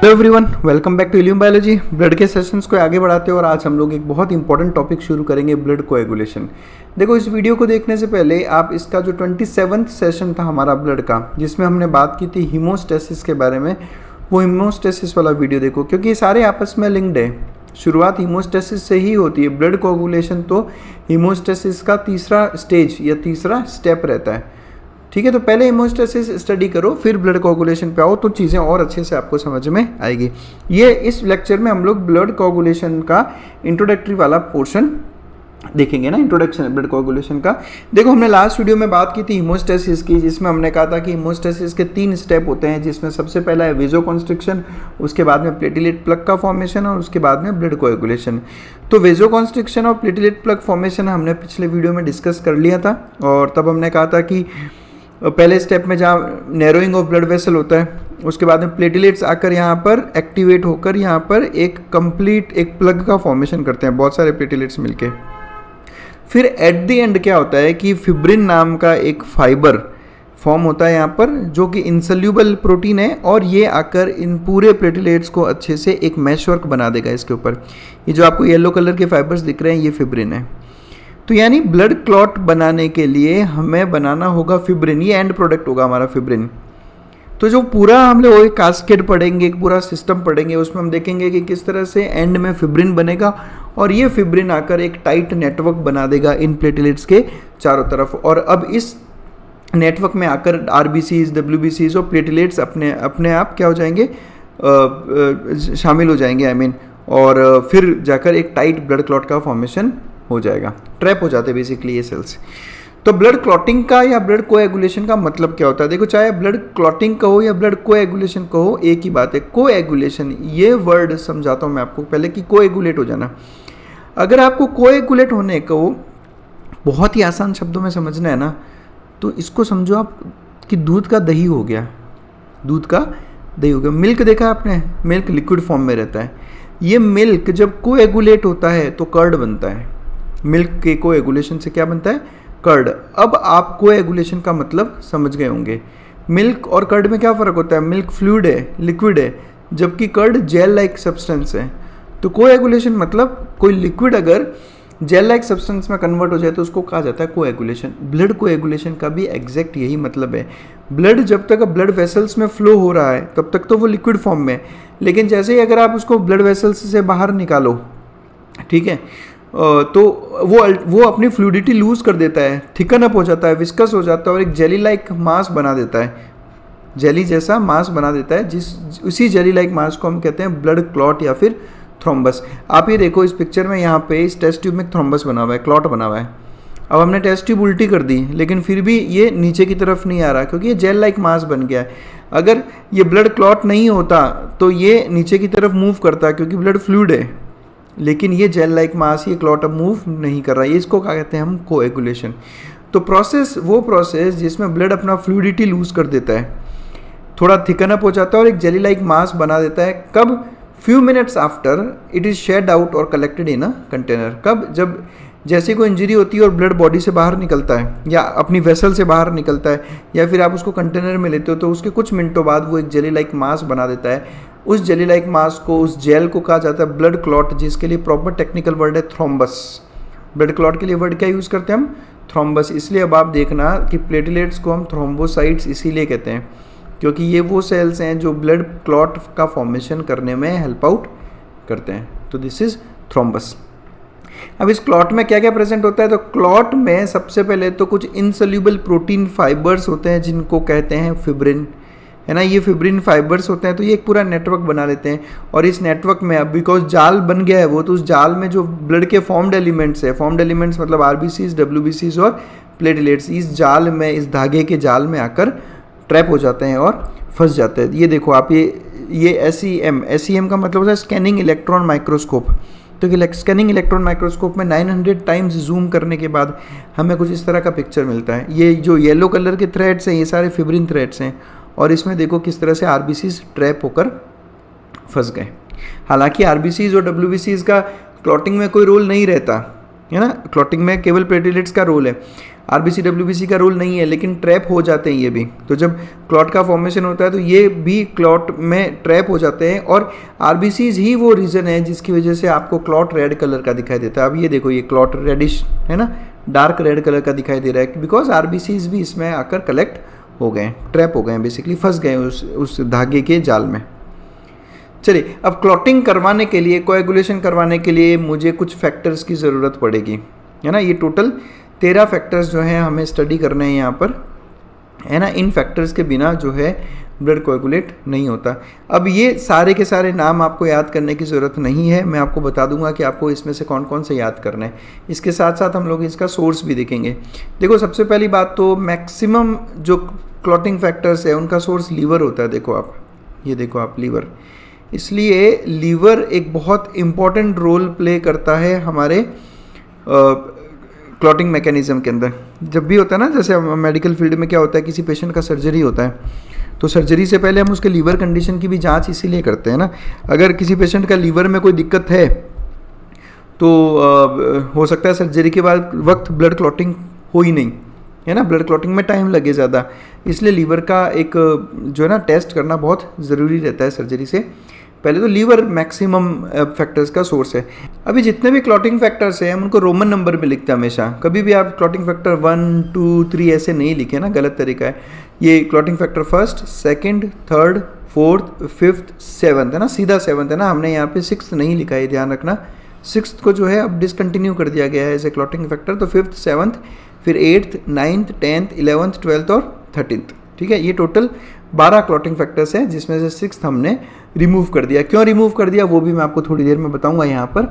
Hello everyone, welcome back to illume biology. Blood के sessions को आगे बढ़ाते हैं और आज हम लोग एक बहुत इंपॉर्टेंट टॉपिक शुरू करेंगे, ब्लड कोएगुलेशन। देखो, इस वीडियो को देखने से पहले आप इसका जो 27वां सेशन था हमारा ब्लड का, जिसमें हमने बात की थी हीमोस्टेसिस के बारे में, वो हीमोस्टेसिस वाला वीडियो देखो, क्योंकि ये सारे आपस में लिंक्ड है। शुरुआत हीमोस्टेसिस से ही होती है। ब्लड कोएगुलेशन तो हीमोस्टेसिस का तीसरा स्टेज या तीसरा स्टेप रहता है। ठीक है, तो पहले हीमोस्टेसिस स्टडी करो, फिर ब्लड कोएगुलेशन पे आओ, तो चीज़ें और अच्छे से आपको समझ में आएगी। ये इस लेक्चर में हम लोग ब्लड कोएगुलेशन का इंट्रोडक्टरी वाला पोर्शन देखेंगे ना, इंट्रोडक्शन ब्लड कोएगुलेशन का। देखो, हमने लास्ट वीडियो में बात की थी हीमोस्टेसिस की, जिसमें हमने कहा था कि हीमोस्टेसिस के 3 स्टेप होते हैं, जिसमें सबसे पहला है वेजोकॉन्स्ट्रिक्शन, उसके बाद में प्लेटिलेट प्लग का फॉर्मेशन और उसके बाद में ब्लड कोएगुलेशन। तो वेजोकॉन्स्ट्रिक्शन और प्लेटिलेट प्लग फॉर्मेशन हमने पिछले वीडियो में डिस्कस कर लिया था, और तब हमने कहा था कि पहले स्टेप में जहाँ नैरोइंग ऑफ ब्लड वेसल होता है, उसके बाद में प्लेटिलेट्स आकर यहाँ पर एक्टिवेट होकर यहाँ पर एक कंप्लीट एक प्लग का फॉर्मेशन करते हैं, बहुत सारे प्लेटिलेट्स मिलके। फिर एट द एंड क्या होता है कि फिब्रिन नाम का एक फाइबर फॉर्म होता है यहाँ पर, जो कि इंसोल्यूबल प्रोटीन है, और ये आकर इन पूरे प्लेटिलेट्स को अच्छे से एक मैशवर्क बना देगा इसके ऊपर। ये जो आपको येलो कलर के फाइबर्स दिख रहे हैं, ये फिब्रिन है। तो यानी ब्लड क्लॉट बनाने के लिए हमें बनाना होगा फिब्रिन, ये एंड प्रोडक्ट होगा हमारा फिब्रिन। तो जो पूरा हम लोग एक कास्केड पढ़ेंगे, एक पूरा सिस्टम पढ़ेंगे, उसमें हम देखेंगे कि किस तरह से एंड में फिब्रिन बनेगा, और ये फिब्रिन आकर एक टाइट नेटवर्क बना देगा इन प्लेटिलेट्स के चारों तरफ। और अब इस नेटवर्क में आकर आरबीसीज, डब्ल्यूबीसीज और प्लेटिलेट्स अपने आप क्या हो जाएंगे, शामिल हो जाएंगे और फिर जाकर एक टाइट ब्लड क्लॉट का फॉर्मेशन हो जाएगा। ट्रैप हो जाते हैं बेसिकली ये सेल्स। तो ब्लड क्लॉटिंग का या ब्लड कोएगुलेशन का मतलब क्या होता है? देखो, चाहे ब्लड क्लॉटिंग कहो या ब्लड कोएगुलेशन कहो, एक ही बात है। कोएगुलेशन, ये वर्ड समझाता हूँ मैं आपको पहले कि कोएगुलेट हो जाना। अगर आपको कोएगुलेट होने को बहुत ही आसान शब्दों में समझना है ना, तो इसको समझो आप कि दूध का दही हो गया। दूध का दही हो गया। मिल्क देखा आपने? मिल्क लिक्विड फॉर्म में रहता है। ये मिल्क जब कोएगुलेट होता है तो कर्ड बनता है। मिल्क के कोएगुलेशन से क्या बनता है? कर्ड। अब आप कोएगुलेशन का मतलब समझ गए होंगे। मिल्क और कर्ड में क्या फ़र्क होता है? मिल्क फ्लूइड है, लिक्विड है, जबकि कर्ड जेल लाइक सब्सटेंस है। तो कोएगुलेशन मतलब कोई लिक्विड अगर जेल लाइक सब्सटेंस में कन्वर्ट हो जाए तो उसको कहा जाता है कोएगुलेशन। ब्लड कोएगुलेशन का भी एग्जैक्ट यही मतलब है। ब्लड जब तक ब्लड वेसल्स में फ्लो हो रहा है तब तक तो वो लिक्विड फॉर्म में है, लेकिन जैसे ही अगर आप उसको ब्लड वेसल्स से बाहर निकालो, ठीक है, तो वो अपनी फ्लूइडिटी लूज कर देता है, थिकन अप हो जाता है, विस्कस हो जाता है और एक जेली लाइक मास बना देता है। जेली जैसा मास बना देता है, उसी जेली लाइक मास को हम कहते हैं ब्लड क्लॉट या फिर थ्रोम्बस। आप ये देखो, इस पिक्चर में यहाँ पे इस टेस्ट ट्यूब में थ्रोम्बस बना हुआ है, क्लॉट बना हुआ है। अब हमने टेस्ट ट्यूब उल्टी कर दी, लेकिन फिर भी ये नीचे की तरफ नहीं आ रहा, क्योंकि ये जेल लाइक मास बन गया है। अगर ये ब्लड क्लॉट नहीं होता तो ये नीचे की तरफ मूव करता, क्योंकि ब्लड फ्लूइड है, लेकिन ये जेल लाइक मास, ये क्लॉट अब मूव नहीं कर रहा है। इसको क्या कहते हैं हम? कोएगुलेशन। तो वो प्रोसेस जिसमें ब्लड अपना फ्लूइडिटी लूज कर देता है, थोड़ा थिकन अप हो जाता है और एक जेली लाइक मास बना देता है। कब? Few minutes after it is shed out और कलेक्टेड इन अ कंटेनर। कब? जब जैसे कोई इंजरी होती है और ब्लड बॉडी से बाहर निकलता है या अपनी वेसल से बाहर निकलता है, या फिर आप उसको कंटेनर में लेते हो, तो उसके कुछ मिनटों बाद वो एक जेली लाइक मास बना देता है। उस जेली लाइक मास को, उस जेल को कहा जाता है ब्लड क्लॉट, जिसके लिए प्रॉपर टेक्निकल वर्ड है थ्रोम्बस। ब्लड क्लॉट के लिए वर्ड क्या यूज़ करते हैं हम? थ्रोम्बस। इसलिए अब आप देखना कि प्लेटिलेट्स को हम थ्रोम्बोसाइट्स इसीलिए कहते हैं, क्योंकि ये वो सेल्स हैं जो ब्लड क्लॉट का फॉर्मेशन करने में हेल्प आउट करते हैं। तो दिस इज थ्रोम्बस। अब इस क्लॉट में क्या क्या प्रेजेंट होता है? तो क्लॉट में सबसे पहले तो कुछ इनसोल्यूबल प्रोटीन फाइबर्स होते हैं, जिनको कहते हैं फिब्रिन, है ना। ये फिब्रिन फाइबर्स होते हैं, तो ये एक पूरा नेटवर्क बना लेते हैं। और इस नेटवर्क में अब बिकॉज जाल बन गया है वो, तो उस जाल में जो ब्लड के फॉर्म्ड एलिमेंट्स है, फॉर्म्ड एलिमेंट्स मतलब आरबीसीज, डब्ल्यूबीसीज और प्लेटिलेट्स, इस जाल में, इस धागे के जाल में आकर ट्रैप हो जाते हैं और फंस जाते हैं। ये देखो आप, ये एसईएम का मतलब होता है स्कैनिंग इलेक्ट्रॉन माइक्रोस्कोप। तो स्कैनिंग इलेक्ट्रॉन माइक्रोस्कोप में 900 टाइम्स जूम करने के बाद हमें कुछ इस तरह का पिक्चर मिलता है। ये जो येलो कलर के थ्रेड्स हैं, ये सारे फिब्रिन थ्रेड्स हैं, और इसमें देखो किस तरह से आरबीसीज ट्रैप होकर फंस गए। हालांकि आरबीसीज और डब्ल्यूबीसीज का क्लॉटिंग में कोई रोल नहीं रहता, है ना। क्लॉटिंग में केवल प्लेटलेट्स का रोल है, आरबीसी डब्ल्यूबीसी का रोल नहीं है, लेकिन ट्रैप हो जाते हैं ये भी। तो जब क्लॉट का फॉर्मेशन होता है तो ये भी क्लॉट में ट्रैप हो जाते हैं, और आरबीसीज ही वो रीज़न है जिसकी वजह से आपको क्लॉट रेड कलर का दिखाई देता है। अब ये देखो, ये क्लॉट रेडिश है ना, डार्क रेड कलर का दिखाई दे रहा है, बिकॉज आरबीसीज भी इसमें आकर कलेक्ट हो गए, ट्रैप हो गए, बेसिकली फंस गए उस धागे के जाल में। चलिए, अब क्लॉटिंग करवाने के लिए, कोएगुलेशन करवाने के लिए मुझे कुछ फैक्टर्स की ज़रूरत पड़ेगी, है ना। ये टोटल 13 फैक्टर्स जो हैं हमें स्टडी करने हैं यहाँ पर, है ना। इन फैक्टर्स के बिना जो है ब्लड कोएगुलेट नहीं होता। अब ये सारे के सारे नाम आपको याद करने की ज़रूरत नहीं है, मैं आपको बता दूंगा कि आपको इसमें से कौन कौन से याद करना है। इसके साथ साथ हम लोग इसका सोर्स भी देखेंगे। देखो, सबसे पहली बात तो मैक्सिमम जो क्लॉटिंग फैक्टर्स है उनका सोर्स लीवर होता है। देखो आप, ये देखो आप, लीवर। इसलिए लीवर एक बहुत इम्पॉर्टेंट रोल प्ले करता है हमारे क्लॉटिंग मैकेनिज्म के अंदर। जब भी होता है ना, जैसे मेडिकल फील्ड में क्या होता है, किसी पेशेंट का सर्जरी होता है, तो सर्जरी से पहले हम उसके लीवर कंडीशन की भी जांच इसीलिए करते हैं ना। अगर किसी पेशेंट का लीवर में कोई दिक्कत है तो हो सकता है सर्जरी के बाद वक्त ब्लड क्लॉटिंग हो ही नहीं, है ना, ब्लड क्लॉटिंग में टाइम लगे ज़्यादा। इसलिए लीवर का एक जो है ना टेस्ट करना बहुत ज़रूरी रहता है सर्जरी से पहले। तो लीवर मैक्सिमम फैक्टर्स का सोर्स है। अभी जितने भी क्लॉटिंग फैक्टर्स हैं हम उनको रोमन नंबर में लिखते हैं हमेशा। कभी भी आप क्लॉटिंग फैक्टर 1, 2, 3 ऐसे नहीं लिखे ना, गलत तरीका है। ये clotting factor 1st, 2nd, 3rd, 4th, 5th, 7th है ना, सीधा 7th है ना। हमने यहाँ पे 6th नहीं लिखा है, ध्यान रखना। 6th को जो है अब डिसकंटिन्यू कर दिया गया है एज ए क्लॉटिंग फैक्टर। तो 5th, 7th, फिर 8th, 9th, 10th, 11th, 12th और 13th। ठीक है, ये टोटल 12 क्लॉटिंग फैक्टर्स हैं, जिसमें से 6th हमने रिमूव कर दिया। क्यों रिमूव कर दिया वो भी मैं आपको थोड़ी देर में बताऊंगा। यहाँ पर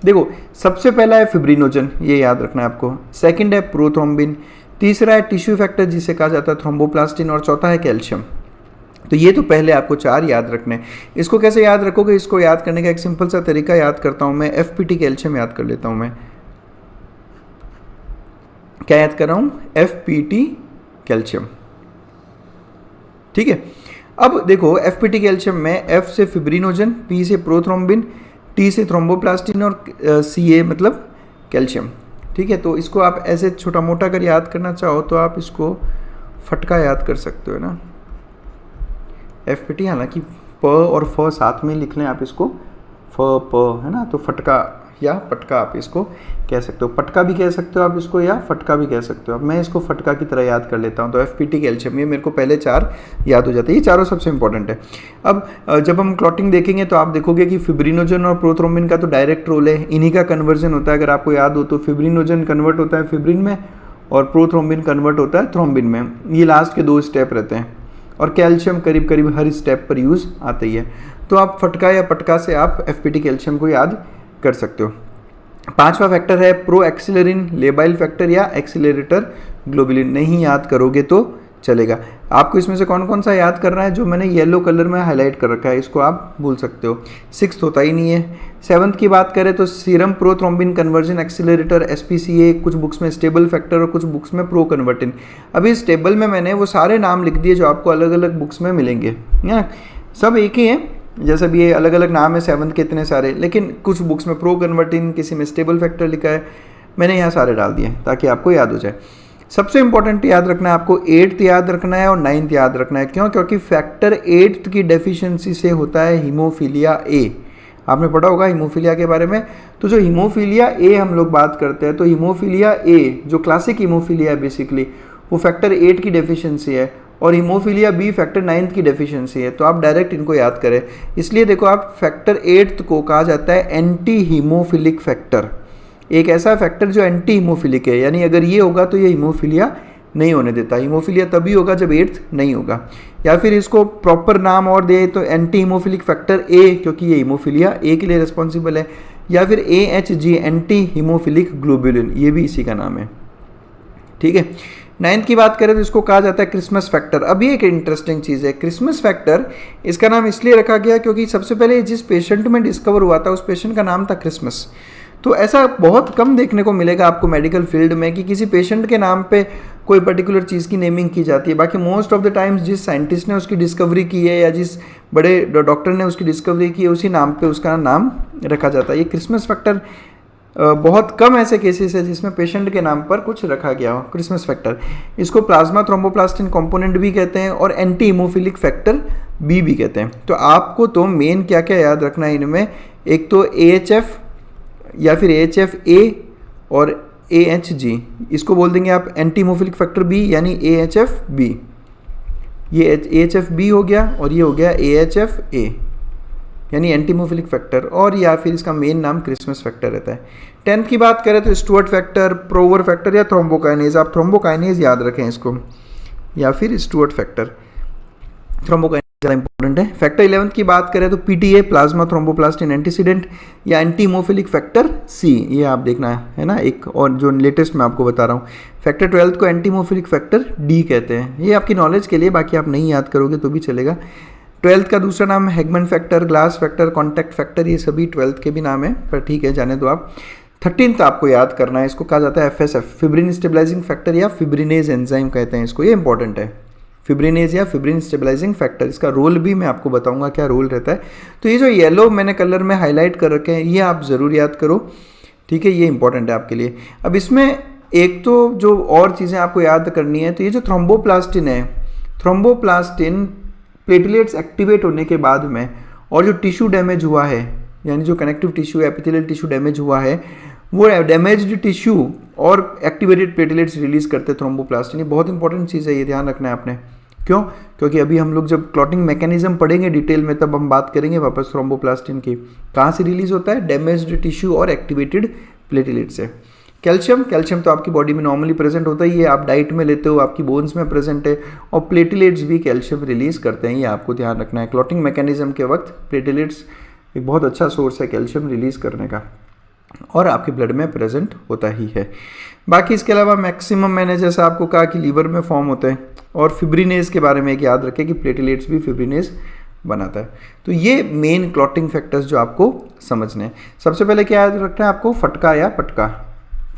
देखो, सबसे पहला है फिब्रिनोजन, ये याद रखना है आपको। सेकंड है प्रोथ्रोम्बिन, तीसरा है टिश्यू फैक्टर जिसे कहा जाता है थ्रोम्बोप्लास्टिन, और चौथा है कैल्शियम। तो ये तो पहले आपको 4 याद रखने हैं। इसको कैसे याद रखोगे, इसको याद करने का एक सिंपल सा तरीका याद करता हूँ मैं। FPT कैल्शियम याद कर लेता हूँ मैं। क्या याद कर रहा हूँ? FPT calcium. ठीक है, अब देखो FPT कैल्शियम में F से फिब्रिनोजन, P से प्रोथ्रोम्बिन, T से थ्रोम्बोप्लास्टिन और Ca मतलब कैल्शियम। ठीक है, तो इसको आप ऐसे छोटा मोटा अगर याद करना चाहो तो आप इसको फटका याद कर सकते हो ना। FPT, हालांकि प और फ साथ में लिख लें आप इसको, फ प है ना, तो फटका या पटका आप इसको कह सकते हो। पटका भी कह सकते हो आप इसको, या फटका भी कह सकते हो। अब मैं इसको फटका की तरह याद कर लेता हूँ। तो FPT कैल्शियम, ये मेरे को पहले 4 याद हो जाते हैं। ये चारों सबसे इंपॉर्टेंट है। अब जब हम क्लॉटिंग देखेंगे तो आप देखोगे कि फिब्रिनोजन और प्रोथ्रोम्बिन का तो डायरेक्ट रोल है, इन्हीं का कन्वर्जन होता है। अगर आपको याद हो तो फिब्रिनोजन कन्वर्ट होता है फिब्रिन में और प्रोथ्रोम्बिन कन्वर्ट होता है थ्रोम्बिन में। ये लास्ट के 2 स्टेप रहते हैं, और कैल्शियम करीब करीब हर स्टेप पर यूज़ आता ही है। तो आप फटका या पटका से आप FPT कैल्शियम को याद कर सकते हो। 5वां फैक्टर है प्रो एक्सिलरिन लेबाइल फैक्टर या एक्सिलरेटर ग्लोबुलिन। नहीं याद करोगे तो चलेगा। आपको इसमें से कौन कौन सा याद करना है, जो मैंने येलो कलर में हाईलाइट कर रखा है, इसको आप भूल सकते हो। 6th होता ही नहीं है। 7th की बात करें तो serum prothrombin conversion accelerator SPCA, कुछ बुक्स में स्टेबल फैक्टर और कुछ बुक्स में प्रो कन्वर्टिन। अभी इस टेबल में मैंने वो सारे नाम लिख दिए जो आपको अलग अलग बुक्स में मिलेंगे, या सब एक ही हैं। जैसे भी ये अलग अलग नाम है 7th के इतने सारे, लेकिन कुछ बुक्स में प्रो कन्वर्टिन, किसी में स्टेबल फैक्टर लिखा है। मैंने यहाँ सारे डाल दिए ताकि आपको याद हो जाए। सबसे इंपॉर्टेंट याद रखना है आपको, 8th याद रखना है और 9th याद रखना है। क्यों? क्योंकि फैक्टर 8th की डेफिशिएंसी से होता है हीमोफीलिया A। आपने पढ़ा होगा हीमोफीलिया के बारे में। तो जो हीमोफीलिया A हम लोग बात करते हैं, तो हीमोफीलिया A जो क्लासिक हीमोफीलिया है बेसिकली, वो फैक्टर 8 की डेफिशिएंसी है, और हीमोफीलिया B फैक्टर 9 की डेफिशिएंसी है। तो आप डायरेक्ट इनको याद करें। इसलिए देखो, आप फैक्टर 8 को कहा जाता है एंटी हीमोफिलिक फैक्टर। एक ऐसा फैक्टर जो एंटी हीमोफिलिक है, यानी अगर ये होगा तो ये हीमोफीलिया नहीं होने देता। हीमोफीलिया तभी होगा जब 8th नहीं होगा। या फिर इसको प्रॉपर नाम और दे तो एंटी हीमोफिलिक फैक्टर A, क्योंकि ये हीमोफीलिया A के लिए रिस्पॉन्सिबल है। या फिर AHG एंटी हीमोफिलिक ग्लोबुलिन, ये भी इसी का नाम है। ठीक है, 9th की बात करें तो इसको कहा जाता है क्रिसमस फैक्टर। अब ये एक इंटरेस्टिंग चीज़ है, क्रिसमस फैक्टर इसका नाम इसलिए रखा गया क्योंकि सबसे पहले जिस पेशेंट में डिस्कवर हुआ था उस पेशेंट का नाम था क्रिसमस। तो ऐसा बहुत कम देखने को मिलेगा आपको मेडिकल फील्ड में कि किसी पेशेंट के नाम पे कोई पर्टिकुलर चीज़ की नेमिंग की जाती है। बाकी मोस्ट ऑफ द टाइम्स जिस साइंटिस्ट ने उसकी डिस्कवरी की है या जिस बड़े डॉक्टर ने उसकी डिस्कवरी की है, उसी नाम पे उसका नाम रखा जाता है। ये क्रिसमस फैक्टर बहुत कम ऐसे केसेस है जिसमें पेशेंट के नाम पर कुछ रखा गया हो क्रिसमस फैक्टर। इसको प्लाज्मा थ्रोम्बोप्लास्टिन कंपोनेंट भी कहते हैं और एंटी हीमोफिलिक फैक्टर बी भी कहते हैं। तो आपको तो मेन क्या क्या याद रखना है इनमें, एक तो AHF या फिर AHF-A और AHG, इसको बोल देंगे आप एंटी हीमोफिलिक फैक्टर बी यानी AHF-B। ये AHF-B हो गया और ये हो गया AHF-A यानी एंटी हीमोफिलिक फैक्टर, और या फिर इसका मेन नाम क्रिसमस फैक्टर रहता है। 10th की बात करें तो स्टुअर्ट फैक्टर, प्रोवर फैक्टर या थ्रोम्बोकाइनेज, आप थ्रोम्बोकाइनेज याद रखें इसको, या फिर स्टुअर्ट फैक्टर। थ्रोम्बोकाइनेज ज़्यादा इंपॉर्टेंट है। फैक्टर 11th की बात करें तो PTA प्लाज्मा थ्रोम्बोप्लास्टिन एंटीसीडेंट या एंटी हीमोफिलिक फैक्टर C, ये आप देखना है ना एक, और जो लेटेस्ट मैं आपको बता रहा हूँ। फैक्टर 12th को एंटी हीमोफिलिक फैक्टर D कहते हैं। ये आपकी नॉलेज के लिए, बाकी आप नहीं याद करोगे तो भी चलेगा। 12th का दूसरा नाम Hageman factor, glass factor, contact factor, ये सभी 12th के भी नाम है, पर ठीक है जाने दो आप। 13th आपको याद करना है, इसको कहा जाता है FSF, फिब्रिन स्टेबलाइजिंग फैक्टर या फिब्रिनेज एंजाइम कहते हैं इसको, ये इंपॉर्टेंट है। फिब्रिनेज या फिब्रिन स्टेबलाइजिंग फैक्टर, इसका रोल भी मैं आपको बताऊंगा क्या रोल रहता है। तो ये जो येलो मैंने कलर में हाईलाइट कर रखे हैं ये आप ज़रूर याद करो, ठीक है, ये इंपॉर्टेंट है आपके लिए। अब इसमें एक तो जो और चीज़ें आपको याद करनी है, तो ये जो थ्रोम्बोप्लास्टिन है, थ्रोम्बोप्लास्टिन प्लेटलेट्स एक्टिवेट होने के बाद में और जो टिश्यू डैमेज हुआ है, यानी जो connective tissue epithelial tissue damage हुआ है, वो डैमेज्ड टिश्यू और एक्टिवेटेड प्लेटलेट्स रिलीज करते हैं थ्रोम्बोप्लास्टिन। ये बहुत इंपॉर्टेंट चीज़ है, ये ध्यान रखना है आपने। क्यों? क्योंकि अभी हम लोग जब क्लॉटिंग मैकेनिज्म पढ़ेंगे डिटेल में तब हम बात करेंगे वापस थ्रोम्बोप्लास्टिन की। कहाँ से रिलीज होता है? डैमेज्ड टिश्यू और एक्टिवेटेड प्लेटलेट से। कैल्शियम, कैल्शियम तो आपकी बॉडी में नॉर्मली प्रेजेंट होता ही है, आप डाइट में लेते हो, आपकी बोन्स में प्रेजेंट है, और प्लेटलेट्स भी कैल्शियम रिलीज करते हैं, ये आपको ध्यान रखना है। क्लॉटिंग मैकेनिज्म के वक्त प्लेटलेट्स एक बहुत अच्छा सोर्स है कैल्शियम रिलीज करने का, और आपके ब्लड में प्रेजेंट होता ही है। बाकी इसके अलावा मैक्सिमम मैंने जैसा आपको कहा कि लीवर में फॉर्म होते हैं, और फिब्रिनेज के बारे में एक याद रखें कि प्लेटलेट्स भी फिब्रिनेज बनाता है। तो ये मेन क्लॉटिंग फैक्टर्स जो आपको समझने हैं। सबसे पहले क्या याद रखना है आपको? फटका या पटका,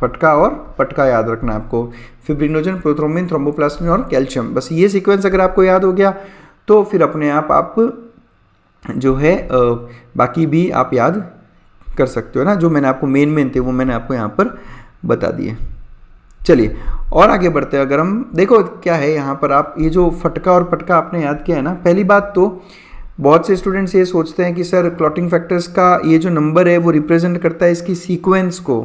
फटका और पटका याद रखना है आपको। फिब्रिनोजन, प्रोथ्रोम्बिन, थ्रोम्बोप्लास्टिन और कैल्शियम, बस ये सीक्वेंस अगर आपको याद हो गया तो फिर अपने आप जो है बाकी भी आप याद कर सकते हो ना। जो मैंने आपको मेन थे वो मैंने आपको यहाँ पर बता दिए। चलिए और आगे बढ़ते हैं। अगर हम देखो क्या है यहाँ पर, आप ये जो फटका और पटका आपने याद किया है ना, पहली बात तो बहुत से स्टूडेंट्स ये सोचते हैं कि सर क्लॉटिंग फैक्टर्स का ये जो नंबर है वो रिप्रेजेंट करता है इसकी सीक्वेंस को,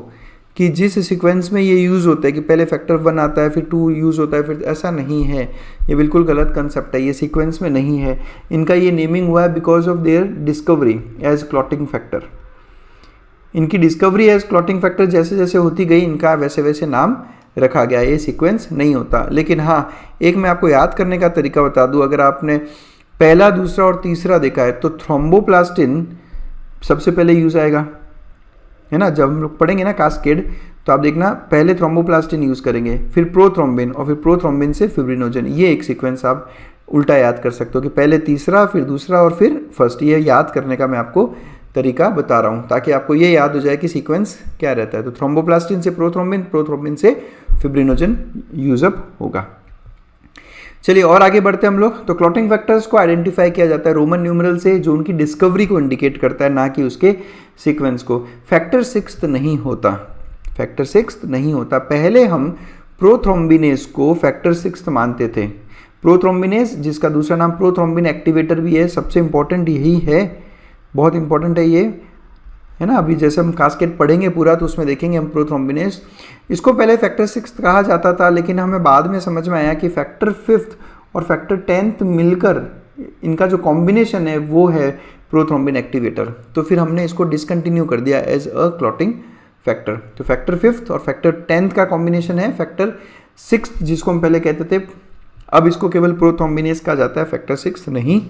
कि जिस सीक्वेंस में ये यूज़ होता है कि पहले फैक्टर 1 आता है फिर 2 यूज़ होता है, फिर ऐसा नहीं है। ये बिल्कुल गलत कंसेप्ट है, ये सीक्वेंस में नहीं है। इनका ये नेमिंग हुआ है because of their discovery as clotting factor. इनकी डिस्कवरी एज क्लॉटिंग फैक्टर जैसे जैसे होती गई इनका वैसे वैसे नाम रखा गया, ये सीक्वेंस नहीं होता। लेकिन हाँ, एक मैं आपको याद करने का तरीका बता दूं, अगर आपने पहला, दूसरा और तीसरा देखा है तो थ्रोम्बोप्लास्टिन सबसे पहले यूज़ आएगा, है ना। जब हम लोग पढ़ेंगे ना कास्केड तो आप देखना पहले थ्रोम्बोप्लास्टिन यूज़ करेंगे, फिर प्रोथ्रोम्बिन, और फिर प्रोथ्रोम्बिन से फिब्रिनोजन। ये एक सीक्वेंस आप उल्टा याद कर सकते हो कि पहले तीसरा, फिर दूसरा और फिर फर्स्ट। ये याद करने का मैं आपको तरीका बता रहा हूँ ताकि आपको ये याद हो जाए कि सीक्वेंस क्या रहता है। तो थ्रोम्बोप्लास्टिन से प्रोथ्रोम्बिन, प्रोथ्रोम्बिन से फिब्रिनोजन यूजअप होगा। चलिए और आगे बढ़ते हैं हम लोग। तो क्लॉटिंग फैक्टर्स को आइडेंटिफाई किया जाता है रोमन न्यूमरल से, जो उनकी डिस्कवरी को इंडिकेट करता है, ना कि उसके सीक्वेंस को। फैक्टर 6 नहीं होता, फैक्टर 6 नहीं होता। पहले हम प्रोथ्रोम्बिनेज को फैक्टर 6 मानते थे। प्रोथ्रोम्बिनेज जिसका दूसरा नाम प्रोथ्रोम्बिन एक्टिवेटर भी है, सबसे इंपॉर्टेंट यही है, बहुत इंपॉर्टेंट है ये, है ना। अभी जैसे हम कास्केड पढ़ेंगे पूरा तो उसमें देखेंगे हम प्रोथ्रोम्बिनेज। इसको पहले फैक्टर 6 कहा जाता था, लेकिन हमें बाद में समझ में आया कि फैक्टर 5 और फैक्टर 10 मिलकर इनका जो कॉम्बिनेशन है वो है प्रोथ्रोम्बिन एक्टिवेटर। तो फिर हमने इसको डिसकंटिन्यू कर दिया एज अ क्लॉटिंग फैक्टर। तो फैक्टर 5 और फैक्टर 10 का कॉम्बिनेशन है फैक्टर 6, जिसको हम पहले कहते थे। अब इसको केवल प्रोथ्रोम्बिनेज कहा जाता है, फैक्टर 6 नहीं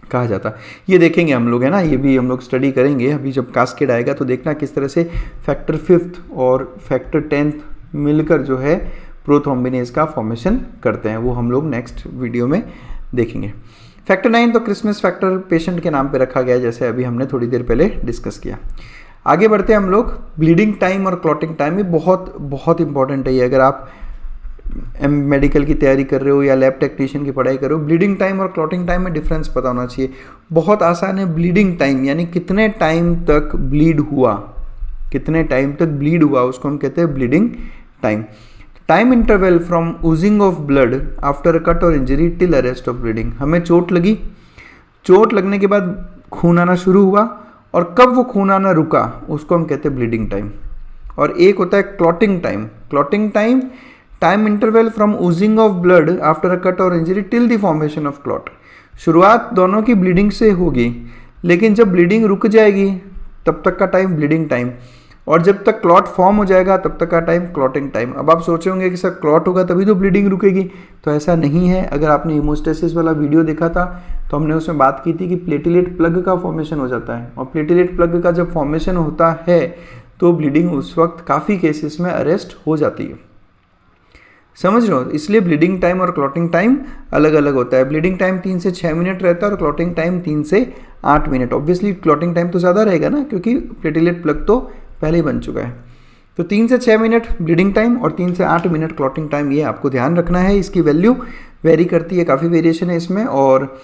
कहा जाता। ये देखेंगे हम लोग, है ना, ये भी हम लोग स्टडी करेंगे। अभी जब कास्केड आएगा तो देखना किस तरह से फैक्टर 5 और फैक्टर 10 मिलकर जो है प्रोथ्रोम्बिनेज का फॉर्मेशन करते हैं, वो हम लोग नेक्स्ट वीडियो में देखेंगे। फैक्टर 9 तो क्रिसमस फैक्टर पेशेंट के नाम पे रखा गया है, जैसे अभी हमने थोड़ी देर पहले डिस्कस किया। आगे बढ़ते हैं हम लोग। ब्लीडिंग टाइम और क्लॉटिंग टाइम, ये बहुत बहुत इंपॉर्टेंट है। ये अगर आप मेडिकल की तैयारी कर रहे हो या लैब टेक्नीशियन की पढ़ाई कर रहे हो, ब्लीडिंग टाइम और क्लॉटिंग टाइम में डिफरेंस पता होना चाहिए। बहुत आसान है। ब्लीडिंग टाइम यानी कितने टाइम तक ब्लीड हुआ, कितने टाइम तक ब्लीड हुआ उसको हम कहते हैं bleeding time. Time interval from oozing of blood after a cut और injury till arrest of bleeding. हमें चोट लगी, चोट लगने के बाद खून आना शुरू हुआ और कब वो खून आना रुका उसको हम कहते हैं ब्लीडिंग टाइम। और एक होता है clotting time. Clotting time, time interval from oozing of blood after a cut और injury till the formation of clot. शुरुआत दोनों की ब्लीडिंग से होगी, लेकिन जब ब्लीडिंग रुक जाएगी तब तक का टाइम ब्लीडिंग टाइम, और जब तक क्लॉट फॉर्म हो जाएगा तब तक का टाइम क्लॉटिंग टाइम। अब आप सोचे होंगे कि सर क्लॉट होगा तभी तो ब्लीडिंग रुकेगी, तो ऐसा नहीं है। अगर आपने हीमोस्टेसिस वाला वीडियो देखा था तो हमने उसमें बात की थी कि प्लेटलेट प्लग का फॉर्मेशन हो जाता है, और प्लेटलेट प्लग का जब फॉर्मेशन होता है तो ब्लीडिंग उस वक्त काफ़ी केसेस में अरेस्ट हो जाती है। समझ रहे हो? इसलिए ब्लीडिंग टाइम और क्लॉटिंग टाइम अलग अलग होता है। ब्लीडिंग टाइम 3 से 6 मिनट रहता है और क्लॉटिंग टाइम 3 से 8 मिनट। ऑब्वियसली क्लॉटिंग टाइम तो ज़्यादा रहेगा ना, क्योंकि प्लेटलेट प्लग तो पहले ही बन चुका है। तो 3 से 6 मिनट ब्लीडिंग टाइम और 3 से 8 मिनट क्लॉटिंग टाइम, ये आपको ध्यान रखना है। इसकी वैल्यू वेरी करती है, काफ़ी वेरिएशन है इसमें, और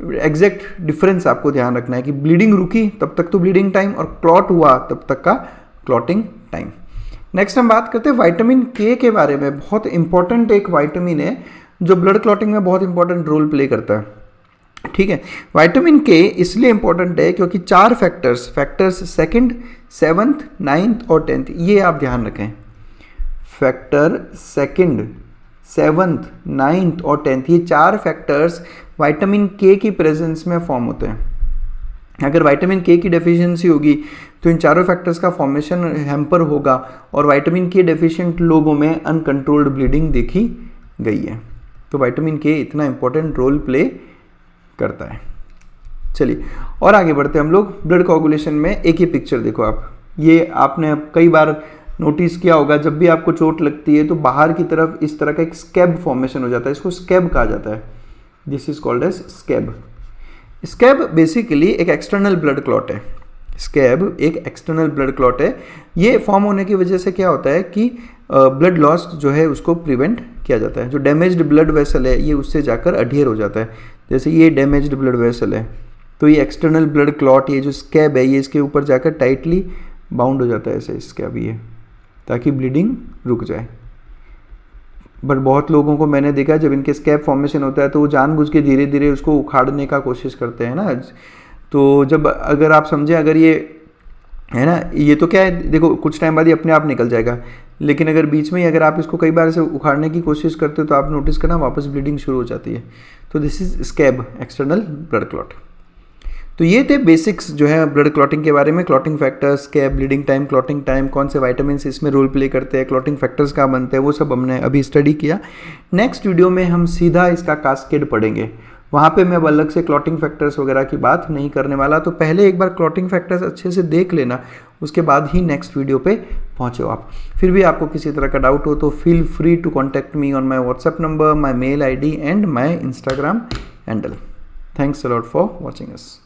एग्जैक्ट डिफरेंस आपको ध्यान रखना है कि ब्लीडिंग रुकी तब तक तो ब्लीडिंग टाइम और क्लॉट हुआ तब तक का क्लॉटिंग टाइम। नेक्स्ट हम बात करते हैं विटामिन के के बारे में। बहुत इंपॉर्टेंट एक विटामिन है जो ब्लड क्लॉटिंग में बहुत इंपॉर्टेंट रोल प्ले करता है। ठीक है, विटामिन के इसलिए इंपॉर्टेंट है क्योंकि 4 फैक्टर्स 2nd, 7th, 9th और 10th, ये आप ध्यान रखें। फैक्टर 2nd, 7th, 9th और 10th, ये 4 फैक्टर्स विटामिन के की प्रेजेंस में फॉर्म होते हैं। अगर विटामिन के की डेफिशिएंसी होगी तो इन चारों फैक्टर्स का फॉर्मेशन हैम्पर होगा, और विटामिन के डेफिशिएंट लोगों में अनकंट्रोल्ड ब्लीडिंग देखी गई है। तो विटामिन के इतना इंपॉर्टेंट रोल प्ले करता है। चलिए और आगे बढ़ते हैं हम लोग। ब्लड कोआगुलेशन में एक ही पिक्चर देखो आप, ये आपने कई बार नोटिस किया होगा, जब भी आपको चोट लगती है तो बाहर की तरफ इस तरह का एक स्कैब फॉर्मेशन हो जाता है, इसको स्कैब कहा जाता है। This is called as scab. Scab basically एक एक्सटर्नल ब्लड क्लॉट है। स्कैब एक एक्सटर्नल ब्लड क्लॉट है। ये फॉर्म होने की वजह से क्या होता है कि ब्लड लॉस जो है उसको प्रिवेंट किया जाता है। जो डैमेज्ड ब्लड वेसल है ये उससे जाकर अडहियर हो जाता है। जैसे ये डैमेज्ड ब्लड वेसल है तो ये एक्सटर्नल ब्लड क्लॉट, ये जो स्कैब है ये इसके ऊपर जाकर टाइटली बाउंड हो जाता है ऐसे स्कैब, ये ताकि ब्लीडिंग रुक जाए। बट बहुत लोगों को मैंने देखा जब इनके स्कैब फॉर्मेशन होता है तो वो जानबूझ के धीरे धीरे उसको उखाड़ने का कोशिश करते हैं ना। तो जब अगर आप समझें, अगर ये है ना, ये तो क्या है, देखो कुछ टाइम बाद ये अपने आप निकल जाएगा, लेकिन अगर बीच में ही अगर आप इसको कई बार से उखाड़ने की कोशिश करते हो तो आप नोटिस करना वापस ब्लीडिंग शुरू हो जाती है। तो this is scab, external blood clot. तो ये थे बेसिक्स जो है ब्लड क्लॉटिंग के बारे में। Clotting factors, scab, bleeding time, clotting time, कौन से विटामिन इसमें रोल प्ले करते हैं, क्लॉटिंग फैक्टर्स कहाँ बनते हैं, वो सब हमने अभी स्टडी किया। नेक्स्ट वीडियो में हम सीधा इसका कास्केड पढ़ेंगे। वहाँ पे मैं अब अलग से क्लॉटिंग फैक्टर्स वगैरह की बात नहीं करने वाला। तो पहले एक बार क्लॉटिंग फैक्टर्स अच्छे से देख लेना, उसके बाद ही नेक्स्ट वीडियो पे पहुँचो आप। फिर भी आपको किसी तरह का डाउट हो तो feel free to contact me on my WhatsApp number, my mail ID and my Instagram handle. Thanks a lot for watching us.